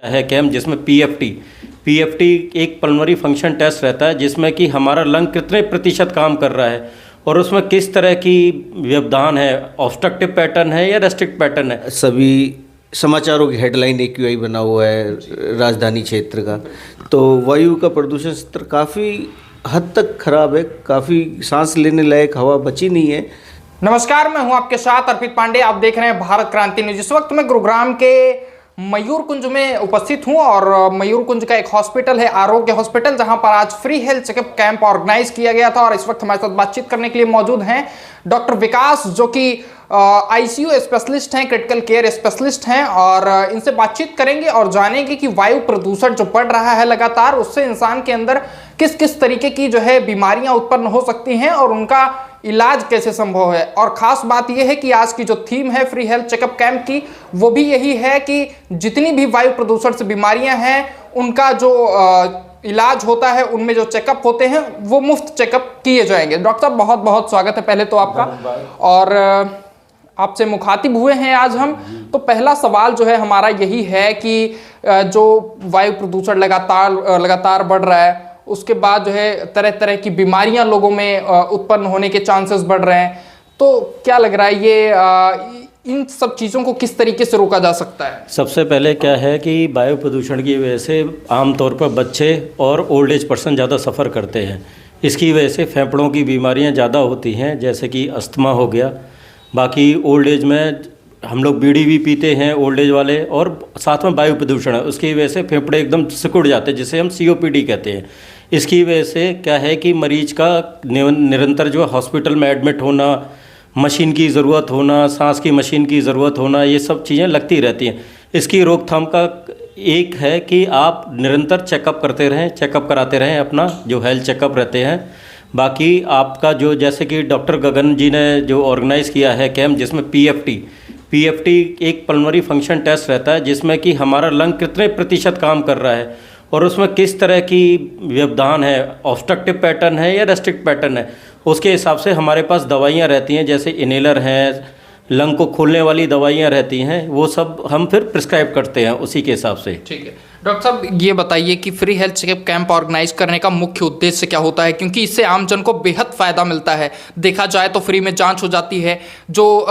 है कैम्प जिसमें पीएफटी एक पल्मोनरी फंक्शन टेस्ट रहता है जिसमें कि हमारा लंग कितने प्रतिशत काम कर रहा है और उसमें किस तरह की व्यवधान है, ऑब्स्ट्रक्टिव पैटर्न है या रेस्ट्रिक्ट पैटर्न है। सभी समाचारों की हेडलाइन एक्यूआई बना हुआ है राजधानी क्षेत्र का। तो वायु का प्रदूषण स्तर काफ़ी हद तक खराब है, काफ़ी सांस लेने लायक हवा बची नहीं है। नमस्कार, मैं हूं आपके साथ अर्पित पांडे। आप देख रहे हैं भारत क्रांति न्यूज। इस वक्त मैं गुरुग्राम के मयूरकुंज में उपस्थित हूं और मयूरकुंज का एक हॉस्पिटल है, आरोग्य हॉस्पिटल, जहां पर आज free health checkup camp organize किया गया था। और इस वक्त हमारे साथ बातचीत करने के लिए मौजूद हैं डॉक्टर विकास, जो कि आईसीयू स्पेशलिस्ट हैं, क्रिटिकल केयर स्पेशलिस्ट हैं। और इनसे बातचीत करेंगे और जानेंगे कि वायु प्रदूषण जो बढ़ रहा है लगातार, उससे इंसान के अंदर किस किस तरीके की जो है बीमारियां उत्पन्न हो सकती हैं और उनका इलाज कैसे संभव है। और खास बात यह है कि आज की जो थीम है फ्री हेल्थ चेकअप कैंप की, वो भी यही है कि जितनी भी वायु प्रदूषण से बीमारियां हैं उनका जो इलाज होता है, उनमें जो चेकअप होते हैं वो मुफ्त चेकअप किए जाएंगे। डॉक्टर साहब, बहुत बहुत स्वागत है पहले तो आपका। और आपसे मुखातिब हुए हैं आज हम। तो पहला सवाल जो है हमारा यही है कि जो वायु प्रदूषण लगातार बढ़ रहा है, उसके बाद जो है तरह तरह की बीमारियां लोगों में उत्पन्न होने के चांसेस बढ़ रहे हैं। तो क्या लग रहा है ये इन सब चीज़ों को किस तरीके से रोका जा सकता है? सबसे पहले क्या है कि वायु प्रदूषण की वजह से आमतौर पर बच्चे और ओल्ड एज पर्सन ज़्यादा सफ़र करते हैं। इसकी वजह से फेफड़ों की बीमारियां ज़्यादा होती हैं, जैसे कि अस्थमा हो गया। बाकी ओल्ड एज में हम लोग बीड़ी भी पीते हैं ओल्ड एज वाले, और साथ में वायु प्रदूषण है, उसकी वजह से फेफड़े एकदम सिकुड़ जाते हैं, जिसे हम सीओपीडी कहते हैं। इसकी वजह से क्या है कि मरीज का निरंतर जो हॉस्पिटल में एडमिट होना, मशीन की ज़रूरत होना, सांस की मशीन की ज़रूरत होना, ये सब चीज़ें लगती रहती हैं। इसकी रोकथाम का एक है कि आप निरंतर चेकअप करते रहें, चेकअप कराते रहें, अपना जो हेल्थ चेकअप रहते हैं। बाकी आपका जो, जैसे कि डॉक्टर गगन जी ने जो ऑर्गेनाइज़ किया है कैंप जिसमें पीएफटी एक पल्मोनरी फंक्शन टेस्ट रहता है जिसमें कि हमारा लंग कितने प्रतिशत काम कर रहा है और उसमें किस तरह की व्यवधान है, ऑब्स्ट्रक्टिव पैटर्न है या रेस्ट्रिक्ट पैटर्न है, उसके हिसाब से हमारे पास दवाइयाँ रहती हैं। जैसे इनहेलर हैं, लंग को खोलने वाली दवाइयाँ रहती हैं, वो सब हम फिर प्रिस्क्राइब करते हैं उसी के हिसाब से। ठीक है डॉक्टर साहब, ये बताइए कि free health checkup camp organize करने का मुख्य उद्देश्य क्या होता है? क्योंकि इससे आमजन को बेहद फ़ायदा मिलता है। देखा जाए तो फ्री में जांच हो जाती है। जो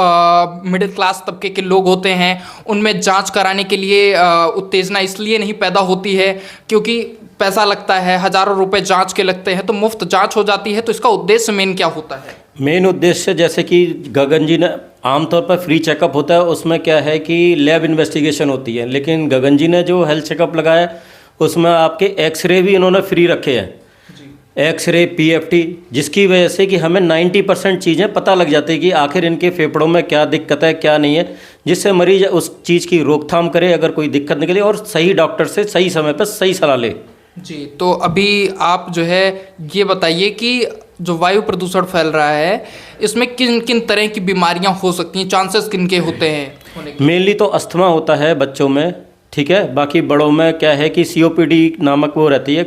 मिडिल क्लास तबके के लोग होते हैं उनमें जांच कराने के लिए उत्तेजना इसलिए नहीं पैदा होती है क्योंकि पैसा लगता है, हज़ारों रुपए जांच के लगते हैं, तो मुफ्त जांच हो जाती है। तो इसका उद्देश्य मेन क्या होता है? मेन उद्देश्य, जैसे कि गगन जी ने आमतौर पर फ्री चेकअप होता है, उसमें क्या है कि लैब इन्वेस्टिगेशन होती है, लेकिन गगन जी ने जो हेल्थ चेकअप लगाया उसमें आपके एक्सरे भी इन्होंने फ्री रखे हैं, एक्सरे, पीएफटी, जिसकी वजह से कि हमें 90% चीज़ें पता लग जाती है कि आखिर इनके फेफड़ों में क्या दिक्कत है, क्या नहीं है, जिससे मरीज उस चीज़ की रोकथाम करे अगर कोई दिक्कत निकले और सही डॉक्टर से सही समय पर सही सलाह ले। जी, तो अभी आप जो है ये बताइए कि जो वायु प्रदूषण फैल रहा है, इसमें किन किन तरह की बीमारियां हो सकती हैं, चांसेस किन के होते हैं होने के? मेनली तो अस्थमा होता है बच्चों में, ठीक है। बाकी बड़ों में क्या है कि सीओपीडी नामक वो रहती है,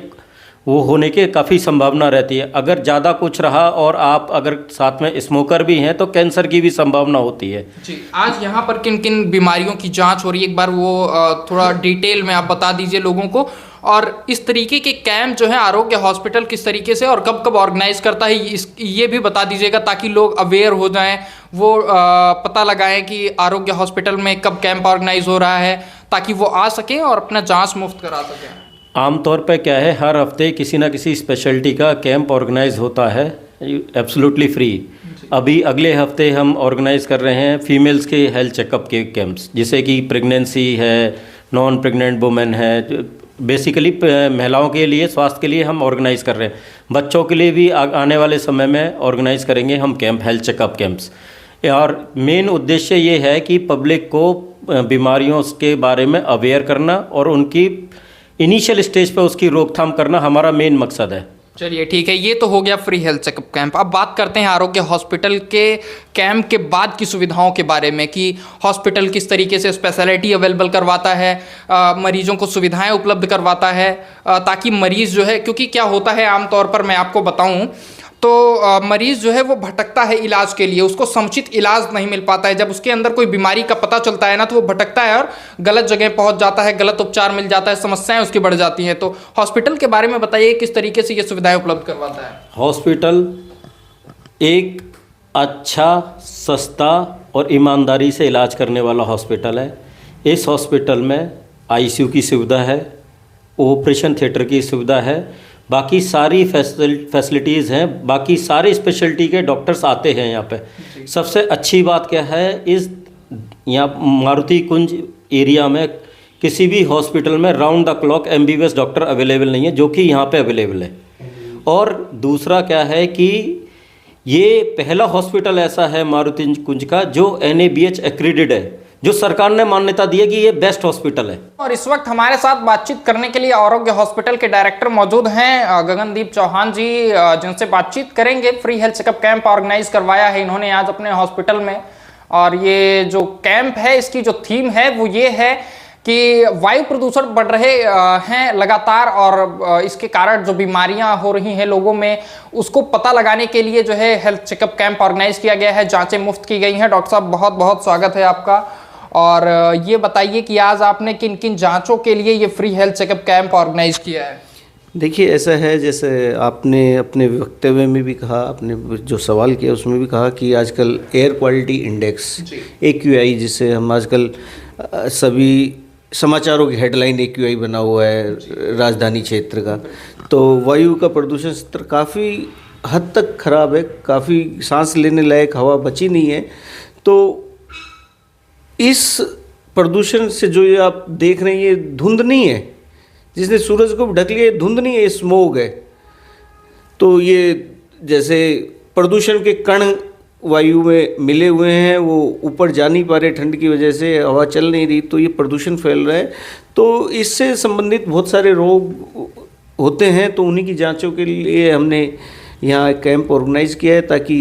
वो होने की काफ़ी संभावना रहती है। अगर ज़्यादा कुछ रहा और आप अगर साथ में स्मोकर भी हैं तो कैंसर की भी संभावना होती है। जी, आज यहाँ पर किन किन बीमारियों की जांच हो रही है, एक बार वो थोड़ा डिटेल में आप बता दीजिए लोगों को। और इस तरीके के कैंप जो है आरोग्य हॉस्पिटल किस तरीके से और कब कब ऑर्गेनाइज करता है, ये भी बता दीजिएगा, ताकि लोग अवेयर हो जाएं, वो पता लगाएं कि आरोग्य हॉस्पिटल में कब कैंप ऑर्गेनाइज हो रहा है, ताकि वो आ सकें और अपना जांच मुफ्त करा सकें। आमतौर पर क्या है, हर हफ्ते किसी ना किसी स्पेशलिटी का कैंप ऑर्गेनाइज होता है, एब्सोल्युटली फ्री। अभी अगले हफ्ते हम ऑर्गेनाइज कर रहे हैं फीमेल्स के हेल्थ चेकअप के कैंप्स, जैसे कि प्रेगनेंसी है, नॉन प्रेग्नेंट वुमेन है, बेसिकली महिलाओं के लिए स्वास्थ्य के लिए हम ऑर्गेनाइज़ कर रहे हैं। बच्चों के लिए भी आने वाले समय में ऑर्गेनाइज़ करेंगे हम कैंप, हेल्थ चेकअप कैंप्स। और मेन उद्देश्य ये है कि पब्लिक को बीमारियों के बारे में अवेयर करना और उनकी इनिशियल स्टेज पर उसकी रोकथाम करना हमारा मेन मकसद है। चलिए ठीक है, ये तो हो गया फ्री हेल्थ चेकअप कैंप। अब बात करते हैं आरोग्य हॉस्पिटल के कैंप के बाद की सुविधाओं के बारे में कि हॉस्पिटल किस तरीके से स्पेशलिटी अवेलेबल करवाता है, मरीजों को सुविधाएं उपलब्ध करवाता है, ताकि मरीज़ जो है, क्योंकि क्या होता है आमतौर पर मैं आपको बताऊं, तो मरीज जो है वो भटकता है इलाज के लिए, उसको समुचित इलाज नहीं मिल पाता है। जब उसके अंदर कोई बीमारी का पता चलता है ना, तो वो भटकता है और गलत जगह पहुंच जाता है, गलत उपचार मिल जाता है, समस्याएं उसकी बढ़ जाती हैं। तो हॉस्पिटल के बारे में बताइए, किस तरीके से ये सुविधाएं उपलब्ध करवाता है? हॉस्पिटल एक अच्छा, सस्ता और ईमानदारी से इलाज करने वाला हॉस्पिटल है। इस हॉस्पिटल में आईसीयू की सुविधा है, ऑपरेशन थिएटर की सुविधा है, बाकी सारी फैसिलिटीज़ हैं, बाकी सारे स्पेशलिटी के डॉक्टर्स आते हैं यहाँ पे। सबसे अच्छी बात क्या है, इस यहाँ मारुति कुंज एरिया में किसी भी हॉस्पिटल में round the clock MBBS doctor available नहीं है, जो कि यहाँ पे अवेलेबल है। और दूसरा क्या है कि ये पहला हॉस्पिटल ऐसा है मारुति कुंज का जो NABH एक्रीडेड है, जो सरकार ने मान्यता दी है कि ये बेस्ट हॉस्पिटल है। और इस वक्त हमारे साथ बातचीत करने के लिए आरोग्य हॉस्पिटल के डायरेक्टर मौजूद हैं गगनदीप चौहान जी, जिनसे बातचीत करेंगे। Free health checkup camp organize करवाया है इन्होंने आज अपने हॉस्पिटल में, और ये जो कैंप है इसकी जो थीम है वो ये है कि वायु प्रदूषण बढ़ रहे हैं लगातार, और इसके कारण जो बीमारियां हो रही हैं लोगों में, उसको पता लगाने के लिए जो है हेल्थ चेकअप कैंप ऑर्गेनाइज किया गया है। जांचें मुफ्त की गई हैं। डॉक्टर साहब, बहुत बहुत स्वागत है आपका। और ये बताइए कि आज आपने किन किन जांचों के लिए ये free health checkup camp organize किया है? देखिए, ऐसा है जैसे आपने अपने वक्तव्य में भी कहा, आपने जो सवाल किया उसमें भी कहा कि आजकल एयर क्वालिटी इंडेक्स AQI, जिसे हम आजकल सभी समाचारों की हेडलाइन AQI बना हुआ है राजधानी क्षेत्र का, तो वायु का प्रदूषण स्तर काफ़ी हद तक खराब है, काफ़ी सांस लेने लायक हवा बची नहीं है। तो इस प्रदूषण से जो ये आप देख रहे हैं, ये धुंध नहीं है जिसने सूरज को ढक लिया, धुंध नहीं है, ये स्मोग है। तो ये जैसे प्रदूषण के कण वायु में मिले हुए हैं, वो ऊपर जा नहीं पा रहे ठंड की वजह से, हवा चल नहीं रही, तो ये प्रदूषण फैल रहा है। तो इससे संबंधित बहुत सारे रोग होते हैं, तो उन्हीं की जांचों के लिए हमने यहाँ एक कैंप ऑर्गेनाइज किया है ताकि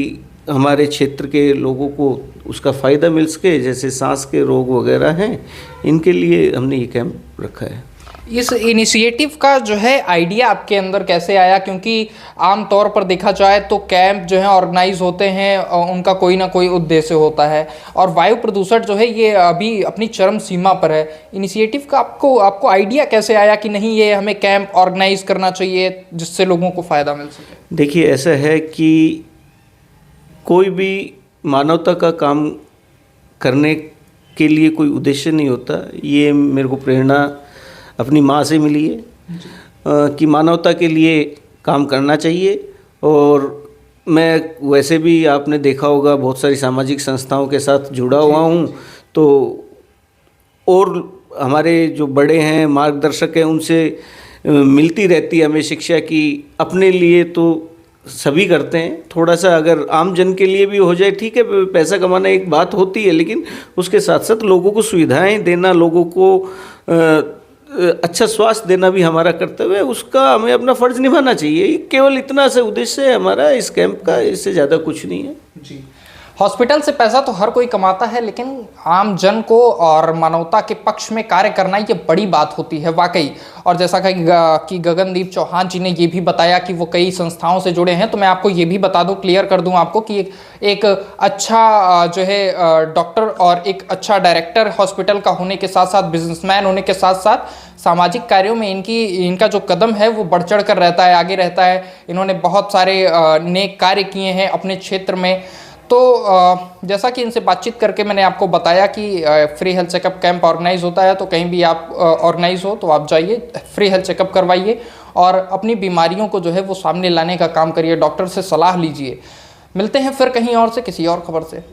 हमारे क्षेत्र के लोगों को उसका फ़ायदा मिल सके। जैसे सांस के रोग वगैरह हैं, इनके लिए हमने ये कैंप रखा है। इस इनिशिएटिव का जो है आइडिया आपके अंदर कैसे आया? क्योंकि आमतौर पर देखा जाए तो कैंप जो है ऑर्गेनाइज होते हैं, उनका कोई ना कोई उद्देश्य होता है, और वायु प्रदूषण जो है ये अभी अपनी चरम सीमा पर है। इनिशिएटिव का आपको आइडिया कैसे आया कि नहीं, ये हमें कैंप ऑर्गेनाइज करना चाहिए जिससे लोगों को फ़ायदा मिल सके? देखिए, ऐसा है कि कोई भी मानवता का काम करने के लिए कोई उद्देश्य नहीं होता। ये मेरे को प्रेरणा अपनी माँ से मिली है कि मानवता के लिए काम करना चाहिए। और मैं वैसे भी आपने देखा होगा बहुत सारी सामाजिक संस्थाओं के साथ जुड़ा हुआ हूँ, तो और हमारे जो बड़े हैं, मार्गदर्शक हैं, उनसे मिलती रहती है हमें शिक्षा की। अपने लिए तो सभी करते हैं, थोड़ा सा अगर आम जन के लिए भी हो जाए ठीक है, पैसा कमाना एक बात होती है, लेकिन उसके साथ साथ लोगों को सुविधाएं देना, लोगों को अच्छा स्वास्थ्य देना भी हमारा कर्तव्य है। उसका हमें अपना फ़र्ज निभाना चाहिए। केवल इतना से उद्देश्य है हमारा इस कैंप का, इससे ज़्यादा कुछ नहीं है जी। हॉस्पिटल से पैसा तो हर कोई कमाता है, लेकिन आम जन को और मानवता के पक्ष में कार्य करना ये बड़ी बात होती है वाकई। और जैसा कि गगनदीप चौहान जी ने ये भी बताया कि वो कई संस्थाओं से जुड़े हैं, तो मैं आपको ये भी बता दूं, क्लियर कर दूं आपको कि एक अच्छा जो है डॉक्टर और एक अच्छा डायरेक्टर हॉस्पिटल का होने के साथ साथ, बिजनेसमैन होने के साथ साथ, सामाजिक कार्यों में इनका जो कदम है वो बढ़ चढ़ कर रहता है, आगे रहता है। इन्होंने बहुत सारे नेक कार्य किए हैं अपने क्षेत्र में। तो जैसा कि इनसे बातचीत करके मैंने आपको बताया कि free health checkup camp organize होता है, तो कहीं भी आप ऑर्गेनाइज हो तो आप जाइए, फ्री हेल्थ चेकअप करवाइए और अपनी बीमारियों को जो है वो सामने लाने का काम करिए, डॉक्टर से सलाह लीजिए। मिलते हैं फिर कहीं और से, किसी और खबर से।